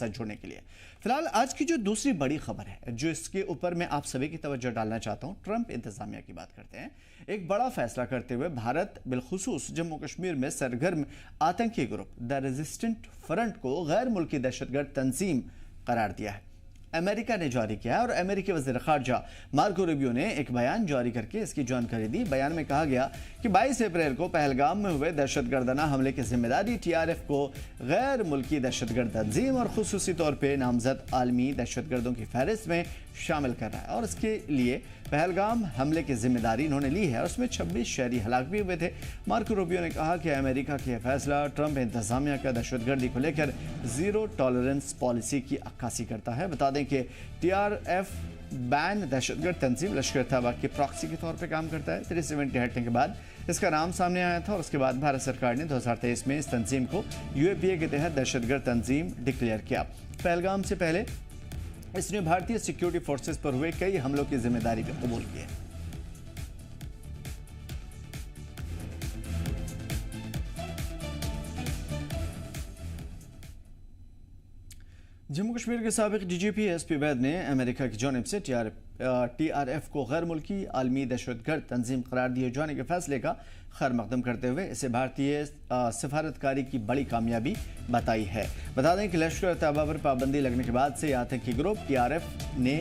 साथ जुड़ने के लिए। फिलहाल आज की जो दूसरी बड़ी खबर है जो इसके ऊपर मैं आप सभी की तवज्जो डालना चाहता हूं, ट्रंप इंतजामिया की बात करते हैं। एक बड़ा फैसला करते हुए भारत बिलखुसूस जम्मू कश्मीर में सरगर्म आतंकी ग्रुप द रेजिस्टेंट फ्रंट को गैर मुल्की दहशतगर्द तंजीम करार दिया है। अमेरिका ने जारी किया है और अमेरिकी वज़ीर ख़ारजा मार्को रूबियो ने एक बयान जारी करके इसकी जानकारी दी। बयान में कहा गया कि 22 अप्रैल को पहलगाम में हुए दहशतगर्दाना हमले की जिम्मेदारी TRF को गैर मुल्की दहशतगर्द तंजीम और खुसूसी तौर पर नामजद आलमी दहशतगर्दों की फहरिस्त में शामिल कर रहा है और इसके लिए पहलगाम हमले की जिम्मेदारी इन्होंने ली है और उसमें 26 शहरी हलाक भी हुए थे। मार्को रूबियो ने कहा कि अमेरिका का फैसला ट्रंप इंतजामिया का दहशतगर्दी को लेकर जीरो टॉलरेंस पॉलिसी की अक्कासी करता है। बता दें कि TRF बैन दहशतगर्द तंजीम लश्कर तैयबा के प्रॉक्सी के तौर पर काम करता है। 30 इवेंट के हटने के बाद इसका नाम सामने आया था और उसके बाद भारत सरकार ने 2023 में इस तंजीम को UAPA के तहत दहशतगर्द तंजीम डिक्लेयर किया। पहलगाम से पहले इसने भारतीय सिक्योरिटी फोर्सेस पर हुए कई हमलों की जिम्मेदारी भी कबूल की है। जम्मू कश्मीर के साबिक DGP SP वैद ने अमेरिका की जानिब से TRF को गैर मुल्की आलमी दहशतगर्द तंजीम करार दिए जाने के फैसले का खैर मकदम करते हुए इसे भारतीय सफारतकारी की बड़ी कामयाबी बताई है। बता दें कि लश्कर तैयबा पर पाबंदी लगने के बाद से आतंकी ग्रुप TRF ने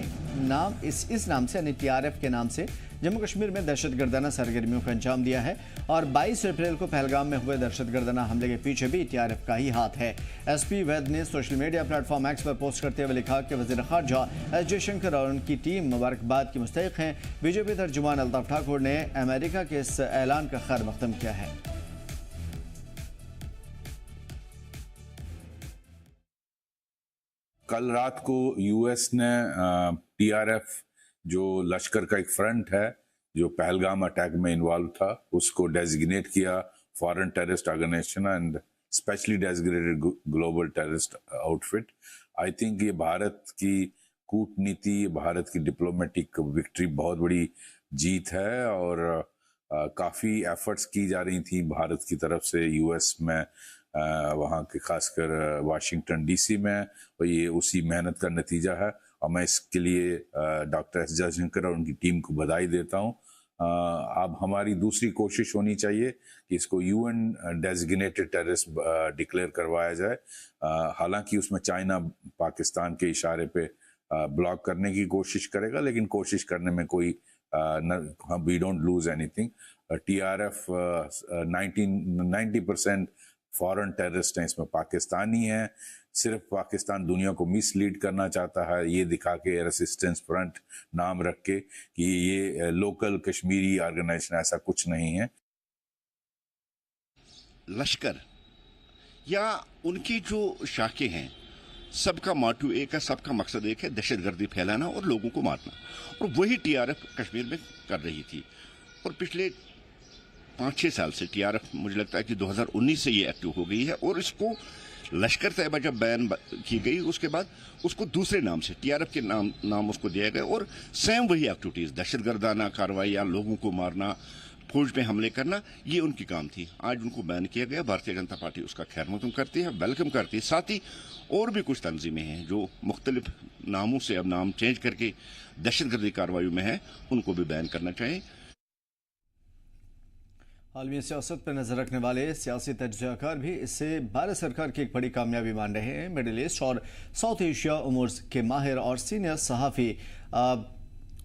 इस नाम से यानी TRF के नाम से जम्मू कश्मीर में दहशतगर्दाना सरगर्मियों को अंजाम दिया है और 22 अप्रैल को पहलगाम में हुए दहशतगर्दाना हमले के पीछे भी TRF का ही हाथ है। SP वैद ने सोशल मीडिया प्लेटफॉर्म X पर पोस्ट करते हुए लिखा कि वज़ीर ख़ारजा S जयशंकर और उनकी टीम मुबारकबाद की मुस्तहिक़ हैं। BJP तर्जुमान अल्ताफ़ ठाकुर ने अमेरिका के इस ऐलान का खैर मकदम किया है। कल रात को US ने TRF जो लश्कर का एक फ्रंट है जो पहलगाम अटैक में इन्वॉल्व था उसको डेजिग्नेट किया foreign terrorist organisation and specially designated global terrorist outfit. I think ये भारत की कूटनीति, भारत की डिप्लोमेटिक विक्ट्री बहुत बड़ी जीत है और काफी एफर्ट्स की जा रही थी भारत की तरफ से US में, वहाँ के खासकर वाशिंगटन DC में, और ये उसी मेहनत का नतीजा है और मैं इसके लिए डॉक्टर S जयशंकर और उनकी टीम को बधाई देता हूँ। अब हमारी दूसरी कोशिश होनी चाहिए कि इसको UN डेजिग्नेटेड टेररिस्ट डिक्लेयर करवाया जाए। हालांकि उसमें चाइना पाकिस्तान के इशारे पे ब्लॉक करने की कोशिश करेगा, लेकिन कोशिश करने में कोई we don't lose anything. TRF 90% foreign terrorist हैं, इसमें पाकिस्तानी हैं। सिर्फ पाकिस्तान दुनिया को मिसलीड करना चाहता है ये दिखा के रेसिस्टेंस फ्रंट नाम रख के कि ये लोकल कश्मीरी ऑर्गेनाइजेशन, ऐसा कुछ नहीं है। लश्कर या उनकी जो शाखें हैं सबका मोटिव एक है, सबका मकसद एक है, दहशतगर्दी फैलाना और लोगों को मारना, और वही TRF कश्मीर में कर रही थी। और पिछले 5-6 साल से TRF मुझे लगता है कि 2019 से ये एक्टिव हो गई है और इसको लश्कर तैयबा जब बैन की गई उसके बाद उसको दूसरे नाम से TRF के नाम उसको दिया गया और सेम वही एक्टिविटीज़, दहशतगर्दाना कार्रवाइयाँ, लोगों को मारना, फौज पे हमले करना, ये उनकी काम थी। आज उनको बैन किया गया। भारतीय जनता पार्टी उसका खैर मकदम करती है, वेलकम करती है। साथ ही और भी कुछ तंजीमें हैं जो मुख्तलिफ नामों से अब नाम चेंज करके दहशतगर्दी कार्रवाइयों में है, उनको भी बैन करना चाहिए। आलमी सियासत पर नजर रखने वाले सियासी तज्ज़ियाकार भी इससे भारत सरकार की एक बड़ी कामयाबी मान रहे हैं। मिडिल ईस्ट और साउथ एशिया उमूर के माहिर और सीनियर सहाफ़ी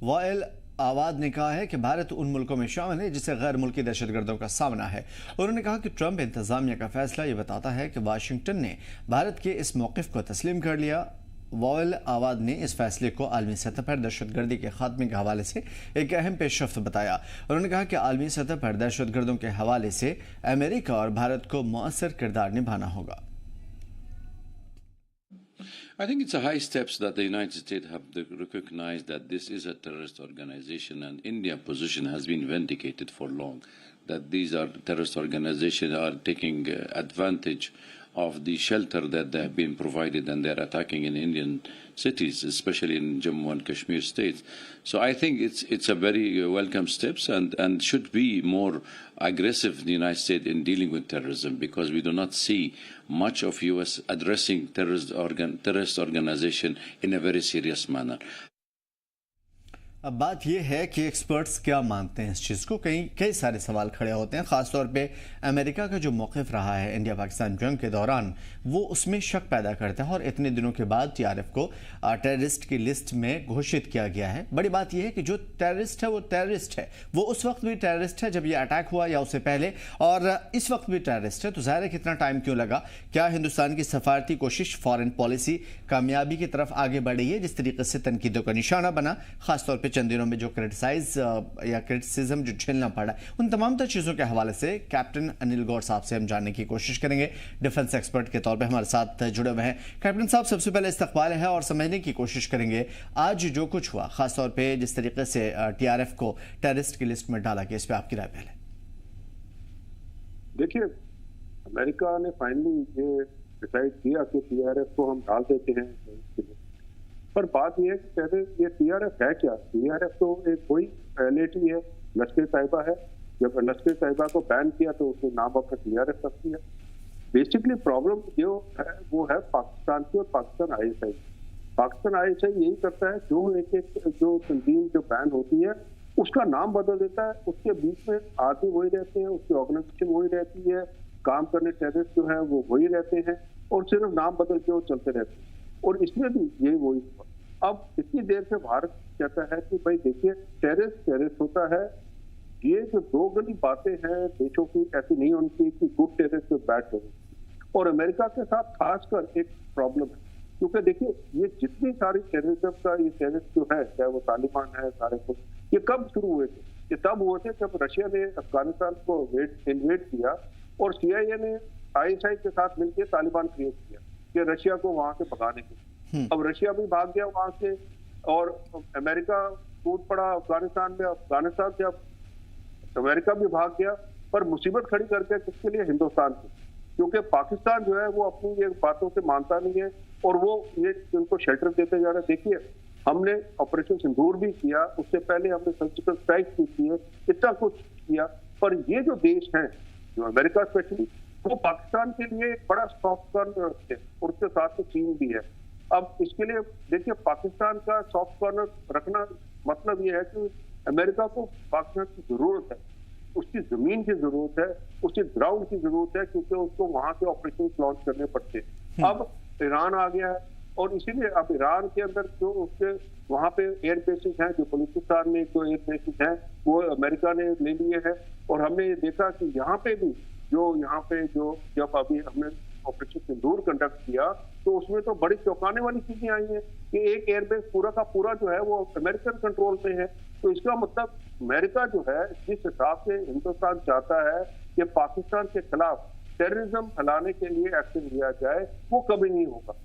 वाइल आवाद ने कहा है कि भारत उन मुल्कों में शामिल है जिसे गैर मुल्की दहशतगर्दों का सामना है। उन्होंने कहा कि ट्रंप इंतजामिया का फैसला ये बताता है कि वाशिंगटन ने भारत के इस मौक़िफ़ को तस्लीम कर लिया। वाइल आवाद ने इस फैसले को आलमी सतह पर दहशतगर्दी के खात्मे के हवाले से एक अहम पेशरफ्त बताया। उन्होंने कहा कि आलमी सतह पर दहशतगर्दों के हवाले से अमेरिका और भारत को मुअस्सर किरदार निभाना होगा। I think it's a high steps that the United States have recognized that this is a terrorist organization, and India's position has been vindicated for long, that these are terrorist organizations are taking advantage of the shelter that they have been provided, and they're attacking in Indian cities, especially in Jammu and Kashmir states. So I think it's a very welcome steps, and should be more aggressive in the United States in dealing with terrorism, because we do not see much of U.S. addressing terrorist organization in a very serious manner. अब बात यह है कि experts क्या मानते हैं इस चीज़ को। कई सारे सवाल खड़े होते हैं, ख़ासतौर पे अमेरिका का जो मौक़िफ़ रहा है इंडिया पाकिस्तान जंग के दौरान, वो उसमें शक पैदा करता है। और इतने दिनों के बाद टीआरएफ को टेररिस्ट की लिस्ट में घोषित किया गया है। बड़ी बात यह है कि जो टेररिस्ट है वो टेररिस्ट है, वो उस वक्त भी टेररिस्ट है जब ये अटैक हुआ या उससे पहले, और इस वक्त भी टेररिस्ट है। तो ज़ाहिर है कितना टाइम क्यों लगा? क्या हिंदुस्तान की सफारती कोशिश, फॉरेन पॉलिसी कामयाबी की तरफ आगे बढ़ी है जिस तरीके से तनकीदों का निशाना बना, खासतौर पर चंद दिनों में जो क्रिटिसिज्म जो झेलना पड़ा, उन तमाम तर चीज़ों के हवाले से कैप्टन अनिल गौर साहब से हम जानने की कोशिश करेंगे। डिफेंस एक्सपर्ट के तौर पे हमारे साथ जुड़े हुए हैं। कैप्टन साहब, सबसे पहले इस्तकबाल है और समझने की कोशिश करेंगे आज जो कुछ हुआ, खासतौर पे जिस तरीके से टीआरएफ को टेररिस्ट की लिस्ट में डाला गया, इस पर आपकी राय पहले। देखिए, अमेरिका ने फाइनली ये डिसाइड किया कि टीआरएफ को हम डाल देते हैं, पर बात यह है कि पहले ये टीआरएफ है क्या? टीआरएफ तो एक कोई एलिटी है, लश्कर तैयबा है। जब लश्कर तैयबा को बैन किया तो उसने नाम अपना टीआरएफ रख दिया। बेसिकली प्रॉब्लम जो है वो है पाकिस्तान की और पाकिस्तान आईएसआई। पाकिस्तान आईएसआई यही करता है, जो तंजीम जो बैन होती है उसका नाम बदल देता है, उसके बीच में आदमी वही रहते हैं, उसकी ऑर्गेनाइजेशन वही रहती है, काम करने टेररिस्ट जो है वो वही रहते हैं, और सिर्फ नाम बदल के वो चलते रहते हैं। और इसमें भी यही वही हुआ। अब इतनी देर से भारत कहता है कि भाई देखिए, टेररिस्ट होता है। ये जो दो गली बातें हैं देशों की, ऐसी नहीं होनी चाहिए कि गुड टेररिस्ट और बैड टेररिस्ट। और अमेरिका के साथ खासकर एक प्रॉब्लम है, क्योंकि देखिए ये जितनी सारी टेररिज्म का ये टेररिस्ट जो है, चाहे वो तालिबान है, सारे कुछ, ये कब शुरू हुए थे? ये तब हुए थे जब रशिया ने अफगानिस्तान को इन्वेड किया और CIA ने ISI के साथ मिलकर तालिबान क्रिएट किया कि रशिया को वहां से भगाने के। अब रशिया भी भाग गया वहां से और अमेरिका कूद पड़ा अफगानिस्तान में। अफगानिस्तान से अब अमेरिका भी भाग गया, पर मुसीबत खड़ी करके किसके लिए? हिंदुस्तान की, क्योंकि पाकिस्तान जो है वो अपनी ये बातों से मानता नहीं है और वो ये उनको शेल्टर देते जा रहे हैं। देखिए, हमने ऑपरेशन सिंदूर भी किया, उससे पहले हमने सर्जिकल स्ट्राइक भी किए, इतना कुछ किया, पर ये जो देश हैं, जो अमेरिका स्पेशली, वो पाकिस्तान के लिए एक बड़ा सॉफ्ट कॉर्नर रखते हैं, और उसके साथ में चीन भी है। अब इसके लिए देखिए, पाकिस्तान का सॉफ्ट कॉर्नर रखना मतलब ये है कि अमेरिका को पाकिस्तान की जरूरत है, उसकी जमीन की जरूरत है, उसकी ग्राउंड की जरूरत है, क्योंकि उसको वहां से ऑपरेशन लॉन्च करने पड़ते हैं। अब ईरान आ गया है, और इसीलिए अब ईरान के अंदर जो उसके वहां पे एयर बेसिस हैं, जो बलूचिस्तान में जो एयर बेसिस हैं, वो अमेरिका ने ले लिए हैं। और हमने ये देखा कि यहाँ पे भी जो जब अभी हमने ऑपरेशन सिंदूर कंडक्ट किया, तो उसमें तो बड़ी चौंकाने वाली चीजें आई हैं कि एक एयरबेस पूरा का पूरा जो है वो अमेरिकन कंट्रोल में है। तो इसका मतलब अमेरिका जो है, जिस हिसाब से हिंदुस्तान चाहता है कि पाकिस्तान के खिलाफ टेररिज्म फैलाने के लिए एक्शन लिया जाए, वो कभी नहीं होगा।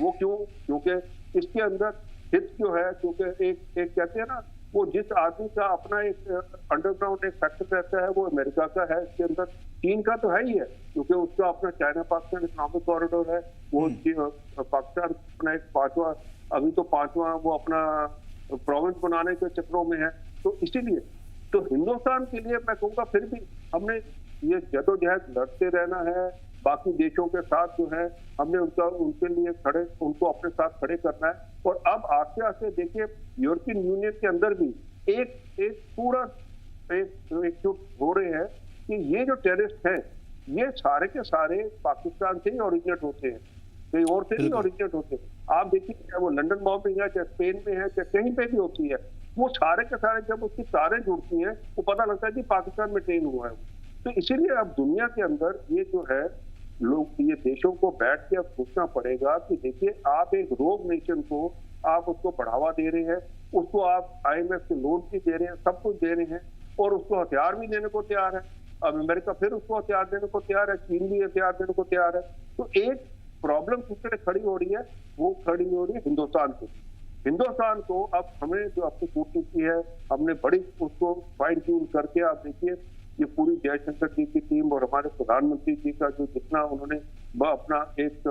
वो क्यों? क्योंकि इसके अंदर हित जो है, क्योंकि एक कहते हैं ना, वो जिस आदमी का अपना एक अंडरग्राउंड एक फैक्टर रहता है, वो अमेरिका का है। इसके अंदर चीन का तो है ही है, क्योंकि उसका अपना चाइना पाकिस्तान इस्लामिक कॉरिडोर है। वो पाकिस्तान अपना एक पांचवा वो अपना प्रोविंस बनाने के चक्रों में है। तो इसीलिए तो हिंदुस्तान के लिए मैं कहूँगा, फिर भी हमने ये जदोजहद लड़ते रहना है। बाकी देशों के साथ जो है हमने उनके लिए उनको अपने साथ खड़े करना है। और अब आस्ते आस्ते देखिए, यूरोपियन यूनियन के अंदर भी एक पूरा एकजुट हो रहे हैं कि ये जो टेररिस्ट हैं, ये सारे के सारे पाकिस्तान से ही ओरिजिनेट होते हैं, कहीं और से नहीं ओरिजिनेट होते। आप देखिए, चाहे वो लंदन बॉम्बिंग है, चाहे स्पेन में है, चाहे कहीं पे भी होती है, वो सारे के सारे जब उसकी तारें जुड़ती हैं, वो पता लगता है कि पाकिस्तान में ट्रेन हुआ है। तो इसीलिए अब दुनिया के अंदर ये जो है, लोग ये देशों को बैठ के अब सोचना पड़ेगा कि देखिए, आप एक रोग नेशन को आप उसको बढ़ावा दे रहे हैं, उसको आप IMF के लोन भी दे रहे हैं, सब कुछ दे रहे हैं, और उसको हथियार भी देने को तैयार है। अब अमेरिका फिर उसको हथियार देने को तैयार है, चीन भी हथियार देने को तैयार है। तो एक प्रॉब्लम किसके लिए खड़ी हो रही है? वो खड़ी हो रही है हिंदुस्तान को। अब हमें जो अपनी कूटनीति है, हमने बड़ी उसको फाइन ट्यून करके, आप देखिए ये पूरी जयशंकर जी की टीम और हमारे प्रधानमंत्री जी का जो जितना उन्होंने अपना एक,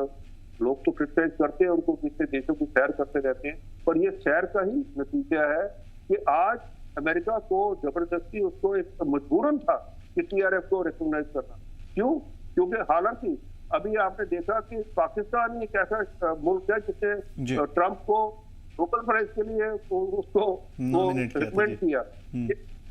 लोग तो क्रिटिसाइज करते हैं उनको, कितने देशों की सैर करते रहते हैं, पर ये सैर का ही नतीजा है कि आज अमेरिका को जबरदस्ती उसको एक मजबूरन था कि टीआरएफ को रिकॉग्नाइज करना। क्यों? क्योंकि हालांकि अभी आपने देखा कि पाकिस्तान एक ऐसा मुल्क है जिसने ट्रंप को नोबेल प्राइज के लिए उसको रिकमेंड किया,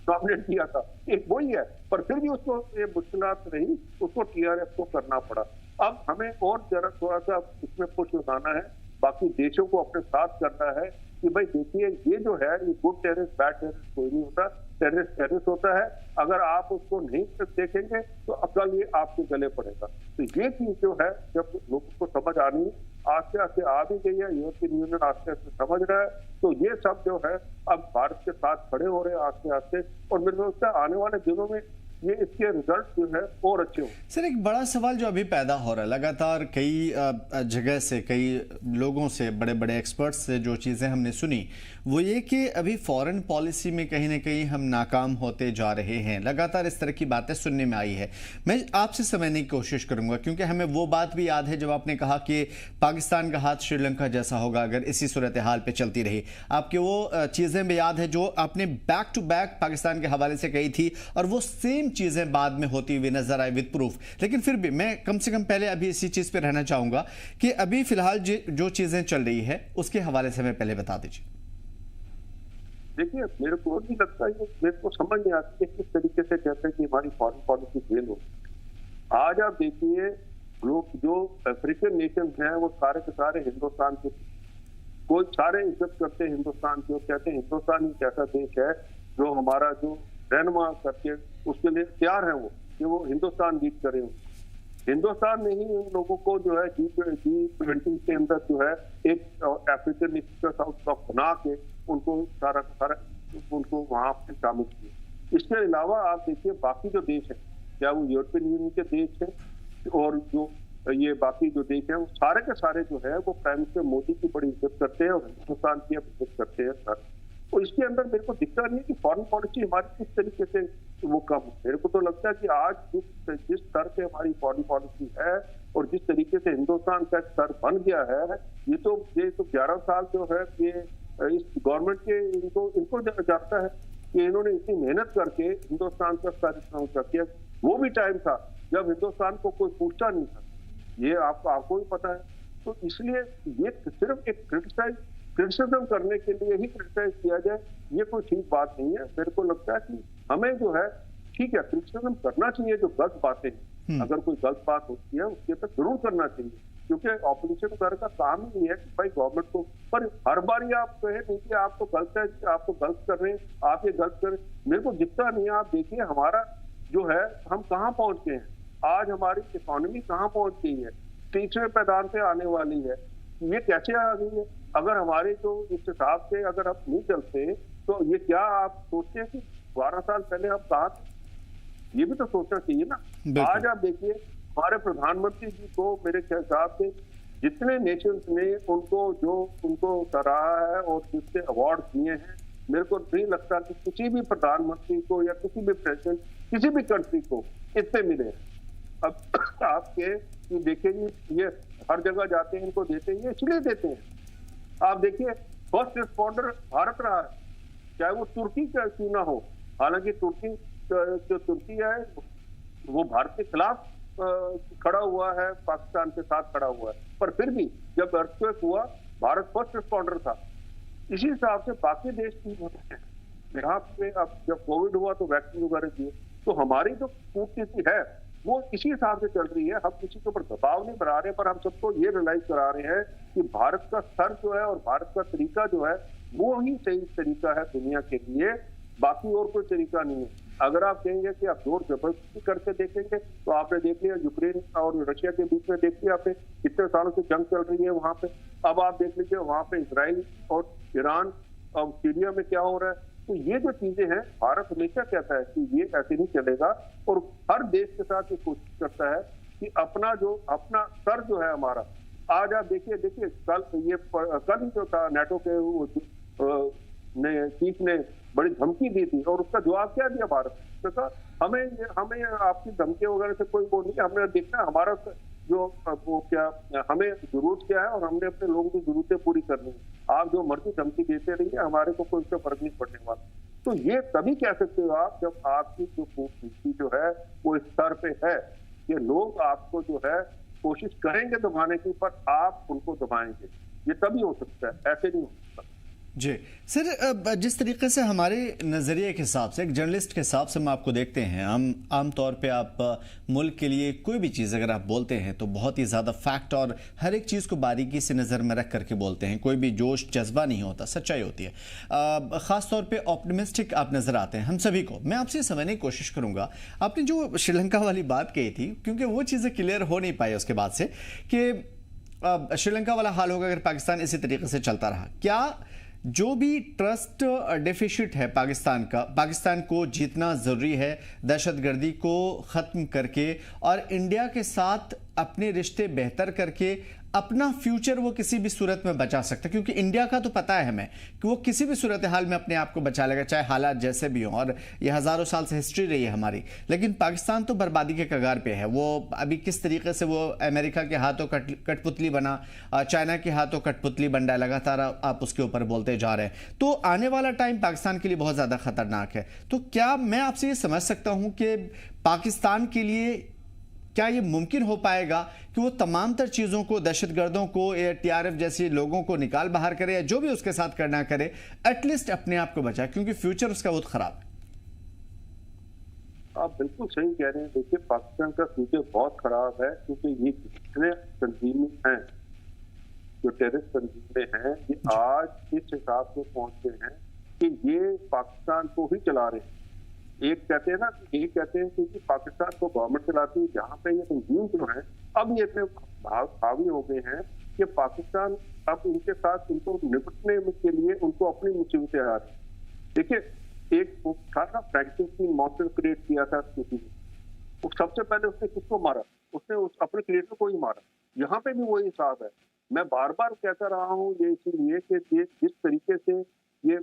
नॉमिनेट किया था, एक वही है, पर फिर भी उसको ये मुश्किलात रही, उसको टीआरएफ को करना पड़ा। अब हमें और जरा थोड़ा सा इसमें पुश लगाना है, बाकी देशों को अपने साथ करना है कि भाई देखिए ये जो है ये गुड टेररिस्ट बैड टेररिस्ट कोई नहीं होता, टेररिस्ट टेररिस्ट होता है। अगर आप उसको नहीं देखेंगे तो अकल ये आपके गले पड़ेगा। तो ये चीज जो है जब लोगों को समझ आनी आस्ते आस्ते आ भी गई है, यूरोपियन यूनियन आस्ते आस्ते समझ रहा है, तो ये सब जो है अब भारत के साथ खड़े हो रहे हैं आस्ते आस्ते, और मेरे को लगता है आने वाले दिनों में ये इसके रिजल्ट जो है और अच्छे हो। सर एक बड़ा सवाल जो अभी पैदा हो रहा है, लगातार कई जगह से, कई लोगों से, बड़े बड़े एक्सपर्ट्स से जो चीज़ें हमने सुनी वो ये कि अभी फॉरेन पॉलिसी में कहीं ना कहीं हम नाकाम होते जा रहे हैं। लगातार इस तरह की बातें सुनने में आई है। मैं आपसे समझने की कोशिश करूंगा क्योंकि हमें वो बात भी याद है जब आपने कहा कि पाकिस्तान का हाथ श्रीलंका जैसा होगा अगर इसी सूरत हाल पे चलती रही। आपके वो चीज़ें भी याद है जो आपने बैक टू बैक पाकिस्तान के हवाले से कही थी, और वो सेम चीजें बाद में होती हुई नजर आई विद प्रूफ। लेकिन फिर भी मैं कम से कम पहले अभी इसी चीज पे रहना चाहूंगा कि अभी फिलहाल जो चीजें चल रही है उसके हवाले से हमें पहले बता दीजिए। देखिए मेरे को नहीं लगता, ये मेरे को समझ नहीं आती है किस तरीके से कहते हैं कि हमारी फॉरेन पॉलिसी फेल हो। आज आप देखिए लोग जो अफ्रीकन नेशन हैं वो सारे के सारे हिंदुस्तान के, कोई सारे इज्जत करते हैं हिंदुस्तान की और कहते हैं हिंदुस्तान एक ऐसा देश है जो हमारा जो रहनुमा करके उसके लिए तैयार है वो कि वो हिंदुस्तान लीड करे। हिंदुस्तान ने ही उन लोगों को जो है G20 के अंदर जो है एक अफ्रीकन साउथ ब्लॉक बना के उनको सारा उनको वहां पे शामिल किया। इसके अलावा आप देखिए बाकी जो देश है, क्या वो यूरोपियन यूनियन के देश है और जो ये बाकी जो देश है वो सारे के सारे जो है वो प्राइम मिनिस्टर मोदी की बड़ी इज्जत करते हैं और हिंदुस्तान की इज्जत करते हैं सर। तो इसके अंदर मेरे को दिखता नहीं है कि फॉरेन पॉलिसी हमारी किस तरीके से वो कम। मेरे को तो लगता है कि आज जिस स्तर पे हमारी फॉरेन पॉलिसी है और जिस तरीके से हिंदुस्तान का स्तर बन गया है, ये तो 11 साल जो है ये इस गवर्नमेंट के इनको जाता है कि इन्होंने इतनी मेहनत करके हिंदुस्तान का स्तर इतना ऊंचा किया। वो भी टाइम था जब हिंदुस्तान को कोई पूछता नहीं था, ये आपको भी पता है। तो इसलिए ये सिर्फ एक क्रिटिसिज्म करने के लिए ही क्रिटिसाइज किया जाए, ये कोई ठीक बात नहीं है। मेरे को लगता है कि हमें जो है ठीक है क्रिटिसिज्म करना चाहिए जो गलत बातें हैं, अगर कोई गलत बात होती है उसके ऊपर जरूर करना चाहिए, क्योंकि ऑपोजिशन वगैरह का काम ही नहीं है कि भाई गवर्नमेंट को, पर हर बार ही आप कहे नहीं कि आप तो गलत है, आप तो गलत कर रहे हैं, आप ये गलत कर रहे हैं। मेरे को दिखता नहीं है। आप देखिए हमारा जो है हम कहाँ पहुंच गए हैं, आज हमारी इकोनॉमी कहाँ पहुंच गई है, तीसरे पैदान पे आने वाली है। ये कैसे आ गई है? अगर हमारे जो इस हिसाब से अगर हम नहीं चलते तो ये क्या आप सोचते हैं कि 12 साल पहले हम कहाँ थे? ये भी तो सोचना चाहिए ना। आज आप देखिए हमारे प्रधानमंत्री जी को मेरे हिसाब से जितने नेशंस ने उनको सराहा है और जितने अवार्ड दिए हैं, मेरे को नहीं लगता कि किसी भी प्रधानमंत्री को या किसी भी प्रेसिडेंट किसी भी कंट्री को इतने मिले हैं। अब आपके देखेंगे ये हर जगह जाते हैं इनको देते हैं, ये इसलिए देते हैं। आप देखिए फर्स्ट रिस्पॉन्डर भारत रहा है, चाहे वो तुर्की का क्यों ना हो। हालांकि तुर्की है वो भारत के खिलाफ खड़ा हुआ है, पाकिस्तान के साथ खड़ा हुआ है, पर फिर भी जब अर्थक्वेक हुआ भारत फर्स्ट रिस्पॉन्डर था। इसी हिसाब से बाकी देश भी होते हैं। यहाँ पे अब जब कोविड हुआ तो वैक्सीन वगैरह दिए, तो हमारी जो कूटनीति है वो इसी हिसाब से चल रही है। हम किसी के ऊपर दबाव नहीं बना रहे, पर हम सबको ये रियलाइज करा रहे हैं कि भारत का स्तर जो है और भारत का तरीका जो है वो ही सही तरीका है दुनिया के लिए, बाकी और कोई तरीका नहीं है। अगर आप कहेंगे कि आप जोर जबरदस्ती करके देखेंगे तो आपने देख लिया यूक्रेन और रशिया के बीच में, देख लिया आपने कितने सालों से जंग चल रही है वहां पे। अब आप देख लीजिए वहां पे इजराइल और ईरान और सीरिया में क्या हो रहा है। तो ये जो चीजें हैं, भारत हमेशा कहता है कि ये ऐसे नहीं चलेगा और हर देश के साथ ये कोशिश करता है कि अपना स्तर जो है हमारा। आज आप देखिए कल ही जो था नेटो के चीफ ने बड़ी धमकी दी थी और उसका जवाब क्या दिया भारत ने? कहा हमें आपकी धमकी वगैरह से कोई वो नहीं, हमने देखना हमारा जो वो क्या हमें जरूरत क्या है और हमने अपने लोगों की जरूरतें पूरी करनी है। आप जो मर्जी धमकी देते रहिए, हमारे को कोई इससे फर्क नहीं पड़ने वाला। तो ये तभी कह सकते हो आप जब आपकी जो खूबसूरती जो है वो इस स्तर पे है, ये लोग आपको जो है कोशिश करेंगे दबाने की, पर आप उनको दबाएंगे, ये तभी हो सकता है, ऐसे नहीं हो सकता। जी सर, जिस तरीके से हमारे नज़रिए के हिसाब से, एक जर्नलिस्ट के हिसाब से हम आपको देखते हैं, हम आम तौर पे आप मुल्क के लिए कोई भी चीज़ अगर आप बोलते हैं तो बहुत ही ज़्यादा फैक्ट और हर एक चीज़ को बारीकी से नज़र में रख करके बोलते हैं, कोई भी जोश जज्बा नहीं होता, सच्चाई होती है। ख़ास तौर पे ऑप्टिमिस्टिक आप नज़र आते हैं हम सभी को। मैं आपसे समझने की कोशिश करूँगा, आपने जो श्रीलंका वाली बात कही थी, क्योंकि वो चीज़ें क्लियर हो नहीं पाई उसके बाद से कि श्रीलंका वाला हाल होगा अगर पाकिस्तान इसी तरीके से चलता रहा। क्या जो भी ट्रस्ट डेफिसिट है पाकिस्तान का, पाकिस्तान को जीतना ज़रूरी है दहशतगर्दी को ख़त्म करके और इंडिया के साथ अपने रिश्ते बेहतर करके अपना फ्यूचर वो किसी भी सूरत में बचा सकता है, क्योंकि इंडिया का तो पता है हमें कि वो किसी भी सूरत हाल में अपने आप को बचा लेगा, चाहे हालात जैसे भी हों, और ये हज़ारों साल से हिस्ट्री रही है हमारी। लेकिन पाकिस्तान तो बर्बादी के कगार पे है। वो अभी किस तरीके से वो अमेरिका के हाथों कठपुतली बना, चाइना के हाथों कठपुतली बन रहा है, लगातार आप उसके ऊपर बोलते जा रहे हैं। तो आने वाला टाइम पाकिस्तान के लिए बहुत ज़्यादा खतरनाक है। तो क्या मैं आपसे ये समझ सकता हूँ कि पाकिस्तान के लिए क्या ये मुमकिन हो पाएगा कि वो तमाम तर चीज़ों को, दहशतगर्दों को या टीआरएफ जैसे लोगों को निकाल बाहर करे या जो भी उसके साथ करना करे, एटलीस्ट अपने आप को बचाए, क्योंकि फ्यूचर उसका बहुत खराब है। आप बिल्कुल सही कह रहे हैं। देखिए, पाकिस्तान का फ्यूचर बहुत खराब है, क्योंकि ये जितने तंजीमें हैं, जो टेररिस्ट तंजीमें हैं, ये आज इस हिसाब से पहुंचे हैं कि ये पाकिस्तान को ही चला रहे हैं। एक कहते हैं ना, एक कहते हैं कि पाकिस्तान को गवर्नमेंट चलाती है, जहाँ पे ये तंजीम जो है अब ये इतने हावी हो गए हैं कि पाकिस्तान अब इनके साथ, इनको निपटने के लिए उनको अपनी मुसीबतें आ रही हैं। देखिए, एक था ना फ्रैंकलिन मॉन्स्टर क्रिएट किया था किसी ने, वो सबसे पहले उसने किसको मारा? उसने अपने क्रिएटर को ही मारा। यहाँ पे भी वही हिसाब है। मैं बार बार कहता रहा हूँ ये इसीलिए कि जिस तरीके से ये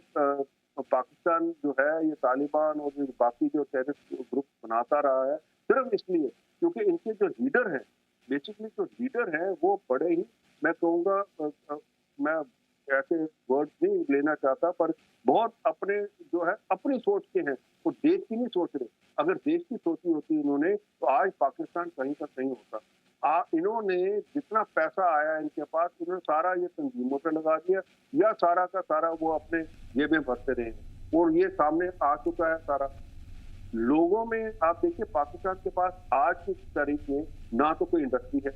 पाकिस्तान जो है ये तालिबान और जो बाकी जो टेररिस्ट ग्रुप बनाता रहा है, सिर्फ इसलिए क्योंकि इनके जो लीडर हैं, बेसिकली जो लीडर हैं वो बड़े ही, मैं कहूँगा, मैं ऐसे वर्ड नहीं लेना चाहता, पर बहुत अपने जो है अपनी सोच के हैं, वो देश की नहीं सोच रहे। अगर देश की सोची होती इन्होंने तो आज पाकिस्तान कहीं का कहीं होता। इन्होंने जितना पैसा आया इनके पास, इन्होंने सारा ये तंजीमों पे लगा दिया, या सारा का सारा वो अपने जेबें भरते रहे, और ये सामने आ चुका है सारा लोगों में। आप देखिए, पाकिस्तान के पास आज की तारीख में ना तो कोई इंडस्ट्री है,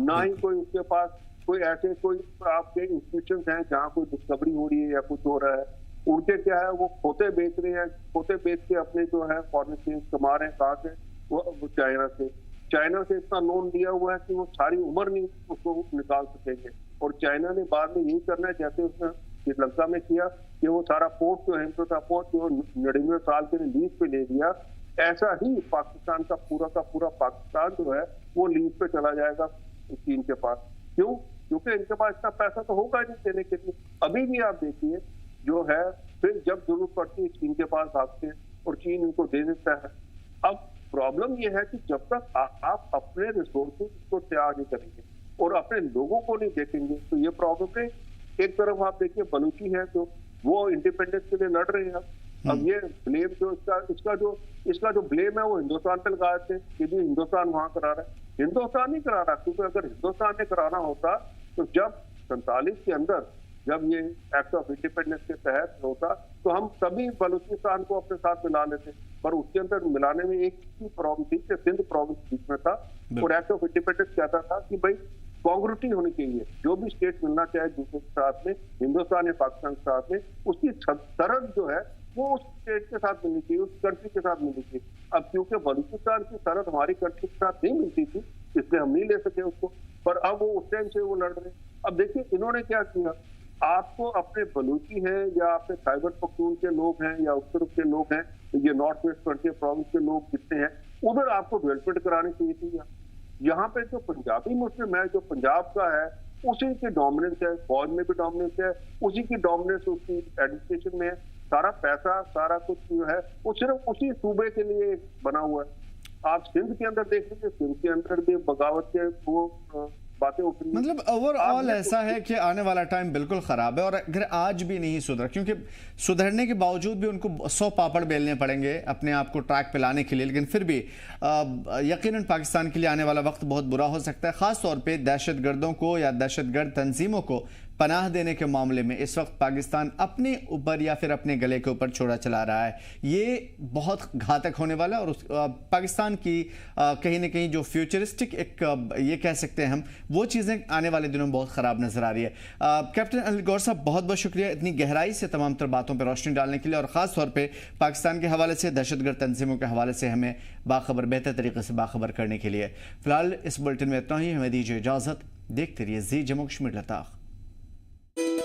ना ही कोई उसके पास कोई ऐसे कोई आपके इंस्टीट्यूशन हैं जहाँ कोई डिस्कवरी हो रही है या कुछ हो रहा है। उनके क्या है, वो खोते बेच रहे हैं, खोते बेच के अपने जो है फॉरेन एक्सचेंज कमा रहे हैं। कहाँ से? वो चाइना से इतना लोन दिया हुआ है कि वो सारी उम्र नहीं उसको निकाल सकेंगे। और चाइना ने बाद में यही करना है जैसे उसने श्रीलंका में किया कि वो सारा पोर्ट जो है पोर्ट जो 99 साल के लीज पे ले लिया, ऐसा ही पाकिस्तान का पूरा पाकिस्तान जो है वो लीज पे चला जाएगा चीन के पास। क्यों? क्योंकि इनके पास इतना पैसा तो होगा नहीं देने के लिए। अभी भी आप देखिए जो है, फिर जब जरूरत पड़ती है चीन के पास भागते हैं और चीन इनको दे देता है। अब प्रॉब्लम यह है कि जब तक आप अपने रिसोर्सेज को तैयार नहीं करेंगे और अपने लोगों को नहीं देखेंगे तो ये प्रॉब्लम है। एक तरफ आप देखिए बलूची है तो वो इंडिपेंडेंस के लिए लड़ रहे हैं। अब ये ब्लेम जो इसका जो ब्लेम है वो हिंदुस्तान पे लगा देते हैं कि जी हिंदुस्तान वहां करा रहा है। हिंदुस्तान नहीं करा रहा, क्योंकि अगर हिंदुस्तान ने कराना होता तो जब 47 के अंदर जब ये एक्ट ऑफ इंडिपेंडेंस के तहत होता तो हम सभी बलूचिस्तान को अपने साथ मिला लेते, पर उसके अंदर मिलाने में एक ही प्रॉब्लम थी कि सिंध प्रोविंस बीच में था। और एक्ट ऑफ इंडिपेंडेंस कहता था कि भाई कॉन्ग्रुटी होनी चाहिए, जो भी स्टेट मिलना चाहे दूसरे के साथ में, हिंदुस्तान या पाकिस्तान के साथ में, उसकी सरहद जो है वो उस स्टेट के साथ मिलनी चाहिए, उस कंट्री के साथ मिलनी चाहिए। अब क्योंकि बलूचिस्तान की सरहद हमारी कंट्री के साथ नहीं मिलती थी, इसलिए हम नहीं ले सके उसको, पर अब वो उस टाइम से वो लड़ रहे। अब देखिए इन्होंने क्या किया, आपको अपने बलूची हैं या अपने खैबर पख्तून के लोग हैं या उत्तर के लोग हैं, ये नॉर्थ वेस्ट फ्रंटियर प्रोविंस के लोग जितने हैं, उधर आपको डेवलपमेंट करानी चाहिए थी। यहाँ पे जो पंजाबी मुस्लिम है, जो पंजाब का है, उसी की डोमिनेंस है, फौज में भी डोमिनेंस है, उसी की डोमिनेंस उसकी एडमिनिस्ट्रेशन में है। सारा पैसा, सारा कुछ जो है वो सिर्फ उसी सूबे के लिए बना हुआ है। आप सिंध के अंदर देख लीजिए, सिंध के अंदर भी बगावत के वो बातें उठनी। मतलब ओवरऑल ऐसा है कि आने वाला टाइम बिल्कुल खराब है, और अगर आज भी नहीं सुधरा, क्योंकि सुधरने के बावजूद भी उनको 100 पापड़ बेलने पड़ेंगे अपने आप को ट्रैक पे लाने के लिए, लेकिन फिर भी यकीनन पाकिस्तान के लिए आने वाला वक्त बहुत बुरा हो सकता है। खास तौर पे दहशतगर्दों को या दहशतगर्द तंजीमों को पनाह देने के मामले में इस वक्त पाकिस्तान अपने ऊपर या फिर अपने गले के ऊपर छोड़ा चला रहा है। ये बहुत घातक होने वाला है, और पाकिस्तान की कहीं ना कहीं जो फ्यूचरिस्टिक एक ये कह सकते हैं हम, वो चीज़ें आने वाले दिनों में बहुत ख़राब नजर आ रही है। कैप्टन अली गौर साहब, बहुत बहुत शुक्रिया इतनी गहराई से तमाम तर बातों पर रोशनी डालने के लिए, और ख़ास तौर पर पाकिस्तान के हवाले से, दहशतगर्द तंजीमों के हवाले से हमें बाखबर, बेहतर तरीके से बाखबर करने के लिए। फिलहाल इस बुलेटिन में इतना ही, हमें दीजिए इजाज़त। देखते रहिए जी जम्मू कश्मीर लद्दाख।